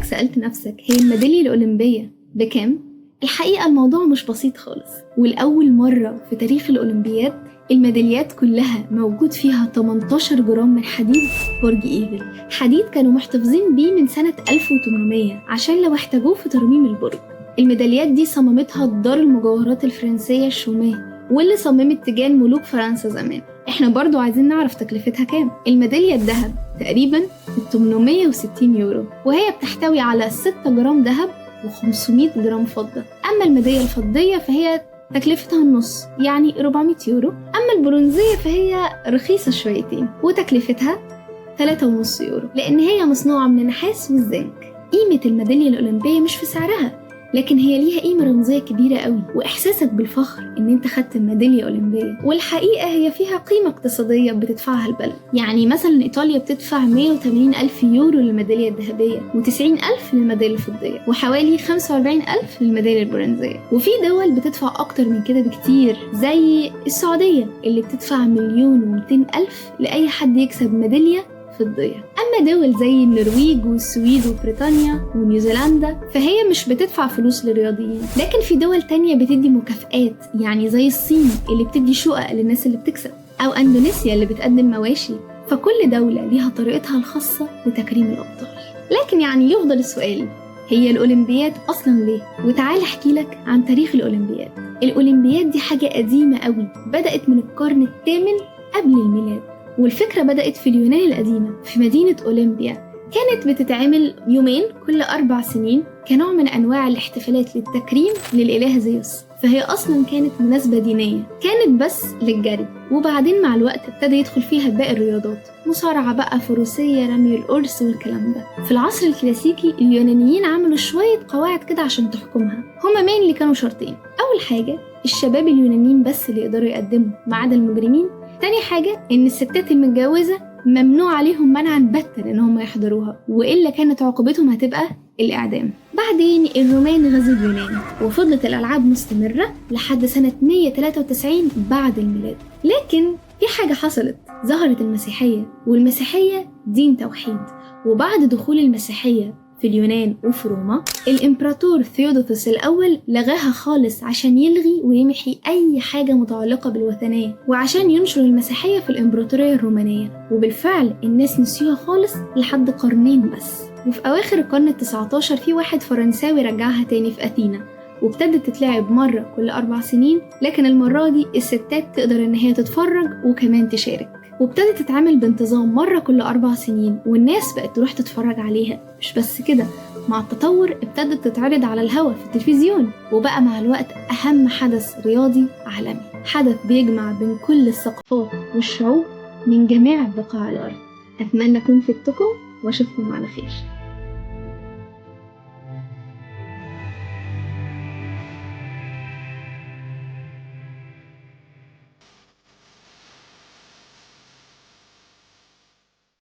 عمرك سألت نفسك هي الميدالية الأولمبية بكام؟ الحقيقة الموضوع مش بسيط خالص، والأول مرة في تاريخ الأولمبياد الميداليات كلها موجود فيها 18 جرام من حديد برج إيفل. حديد كانوا محتفظين بيه من سنة 1800 عشان لو احتاجوه في ترميم البرج. الميداليات دي صممتها دار المجوهرات الفرنسية الشوميه، واللي صممت تيجان ملوك فرنسا زمان. احنا برضو عايزين نعرف تكلفتها كام. الميدالية الذهب تقريبا 860 يورو، وهي بتحتوي على 6 جرام ذهب و500 جرام فضة. أما الميدالية الفضية فهي تكلفتها النص، يعني 400 يورو. أما البرونزية فهي رخيصة شويتين وتكلفتها 3.5 يورو، لأن هي مصنوعة من النحاس والزنك. قيمة الميدالية الأولمبية مش في سعرها، لكن هي ليها قيمة رمزية كبيرة قوي، وإحساسك بالفخر إن أنت خدت ميدالية أولمبية. والحقيقة هي فيها قيمة اقتصادية بتدفعها البلد. يعني مثلا إيطاليا بتدفع 180 ألف يورو للميدالية الذهبية، و90 ألف للميدالية الفضية، وحوالي 45 ألف للميدالية البرونزية. وفي دول بتدفع أكتر من كده بكتير، زي السعودية اللي بتدفع 1,200,000 ألف لأي حد يكسب ميدالية فضية. أما دول زي النرويج والسويد وبريطانيا ونيوزيلندا فهي مش بتدفع فلوس للرياضيين، لكن في دول تانية بتدي مكافآت، يعني زي الصين اللي بتدي شقق للناس اللي بتكسب، أو أندونيسيا اللي بتقدم مواشي. فكل دولة ليها طريقتها الخاصة لتكريم الأبطال. لكن يعني يفضل السؤال، هي الأولمبياد أصلاً ليه؟ وتعال أحكي لك عن تاريخ الأولمبياد. الأولمبياد دي حاجة قديمة قوي، بدأت من القرن الثامن قبل الميلاد. والفكرة بدأت في اليونان القديمة في مدينة أولمبيا. كانت بتتعمل يومين كل 4 سنين كنوع من أنواع الاحتفالات للتكريم للإله زيوس. فهي أصلا كانت مناسبة دينية، كانت بس للجري، وبعدين مع الوقت ابتدى يدخل فيها باقي الرياضات، مصارعة بقى، فروسية، رمي القرص والكلام ده. في العصر الكلاسيكي اليونانيين عملوا شوية قواعد كده عشان تحكمها. هما مين اللي كانوا شرطين؟ أول حاجة الشباب اليونانيين بس اللي يقدروا يقدموا ما عدا المجرمين. تاني حاجة إن الستات المتجوزة ممنوع عليهم منعا باتا إن هم يحضروها، وإلا كانت عقوبتهم هتبقى الإعدام. بعدين الرومان غزوا اليونان، وفضلت الألعاب مستمرة لحد سنة 193 بعد الميلاد. لكن في حاجة حصلت، ظهرت المسيحية، والمسيحية دين توحيد. وبعد دخول المسيحية في اليونان وفي روما، الإمبراطور ثيودوسوس الأول لغاها خالص عشان يلغي ويمحي أي حاجة متعلقة بالوثنية، وعشان ينشر المسيحية في الإمبراطورية الرومانية. وبالفعل الناس نسيوها خالص لحد قرنين بس. وفي أواخر القرن ال19 في واحد فرنساوي رجعها تاني في أثينا، وابتدت تتلعب مرة كل 4 سنين، لكن المرة دي الستات تقدر إن هي تتفرج وكمان تشارك. وابتدت تتعمل بانتظام مرة كل 4 سنين، والناس بقت تروح تتفرج عليها. مش بس كده، مع التطور ابتدت تتعرض على الهوا في التلفزيون، وبقى مع الوقت أهم حدث رياضي عالمي، حدث بيجمع بين كل الثقافات والشعوب من جميع بقاع الأرض. أتمنى أكون فدتكم وأشوفكم على خير.